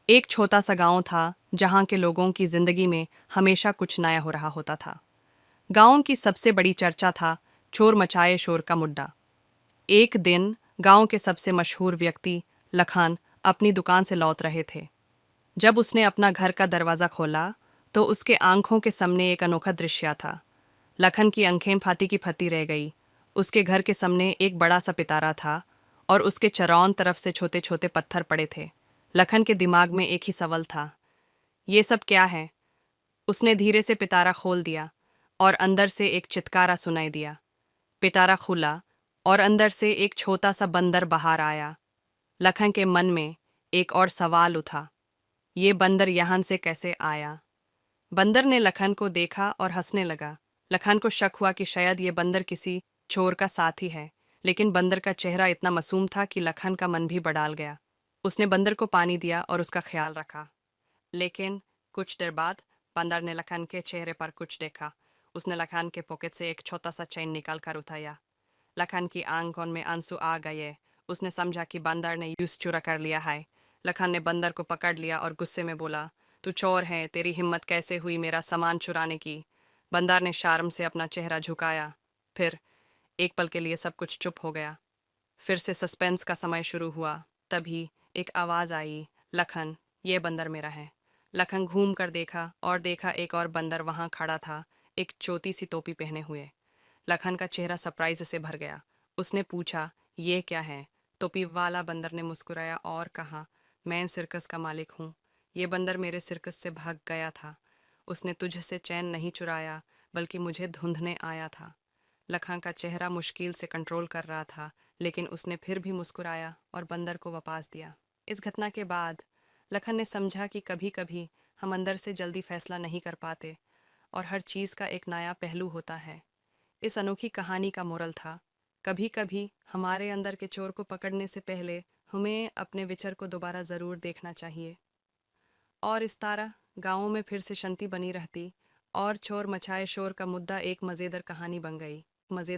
एक छोटा सा गांव था जहां के लोगों की जिंदगी में हमेशा कुछ नया हो रहा होता था। गांव की सबसे बड़ी चर्चा था चोर मचाए शोर का मुद्दा। एक दिन गांव के सबसे मशहूर व्यक्ति लखन अपनी दुकान से लौट रहे थे। जब उसने अपना घर का दरवाज़ा खोला तो उसके आंखों के सामने एक अनोखा दृश्य था। लखन की आंखें फाती की फती रह गई। उसके घर के सामने एक बड़ा सा पिटारा था और उसके चारों तरफ से छोटे छोटे पत्थर पड़े थे। लखन के दिमाग में एक ही सवाल था, ये सब क्या है? उसने धीरे से पिटारा खोल दिया और अंदर से एक चित्कारा सुनाई दिया। पिटारा खुला और अंदर से एक छोटा सा बंदर बाहर आया। लखन के मन में एक और सवाल उठा, ये बंदर यहाँ से कैसे आया? बंदर ने लखन को देखा और हंसने लगा। लखन को शक हुआ कि शायद ये बंदर किसी चोर का साथी है, लेकिन बंदर का चेहरा इतना मासूम था कि लखन का मन भी बड़ाल गया। उसने बंदर को पानी दिया और उसका ख्याल रखा। लेकिन कुछ देर बाद बंदर ने लखन के चेहरे पर कुछ देखा। उसने लखन के पॉकेट से एक छोटा सा चेन निकाल कर उठाया। लखन की आंखों में आंसू आ गए। उसने समझा कि बंदर ने यूं चुरा कर लिया है। लखन ने बंदर को पकड़ लिया और गुस्से में बोला, तू चोर है, तेरी हिम्मत कैसे हुई मेरा सामान चुराने की? बंदर ने शर्म से अपना चेहरा झुकाया। फिर एक पल के लिए सब कुछ चुप हो गया। फिर से सस्पेंस का समय शुरू हुआ। तभी एक आवाज़ आई, लखन, ये बंदर मेरा है। लखन घूम कर देखा और देखा एक और बंदर वहां खड़ा था, एक छोटी सी टोपी पहने हुए। लखन का चेहरा सरप्राइज से भर गया। उसने पूछा, ये क्या है? टोपी वाला बंदर ने मुस्कुराया और कहा, मैं सर्कस का मालिक हूँ। ये बंदर मेरे सर्कस से भाग गया था। उसने तुझसे चैन नहीं चुराया, बल्कि मुझे ढूंढने आया था। लखन का चेहरा मुश्किल से कंट्रोल कर रहा था, लेकिन उसने फिर भी मुस्कुराया और बंदर को वापस दिया। इस घटना के बाद लखन ने समझा कि कभी कभी हम अंदर से जल्दी फैसला नहीं कर पाते और हर चीज़ का एक नया पहलू होता है। इस अनोखी कहानी का मोरल था, कभी कभी हमारे अंदर के चोर को पकड़ने से पहले हमें अपने विचार को दोबारा ज़रूर देखना चाहिए। और इस तरह गाँवों में फिर से शांति बनी रहती और चोर मचाए शोर का मुद्दा एक मज़ेदार कहानी बन गई। मज़ेदार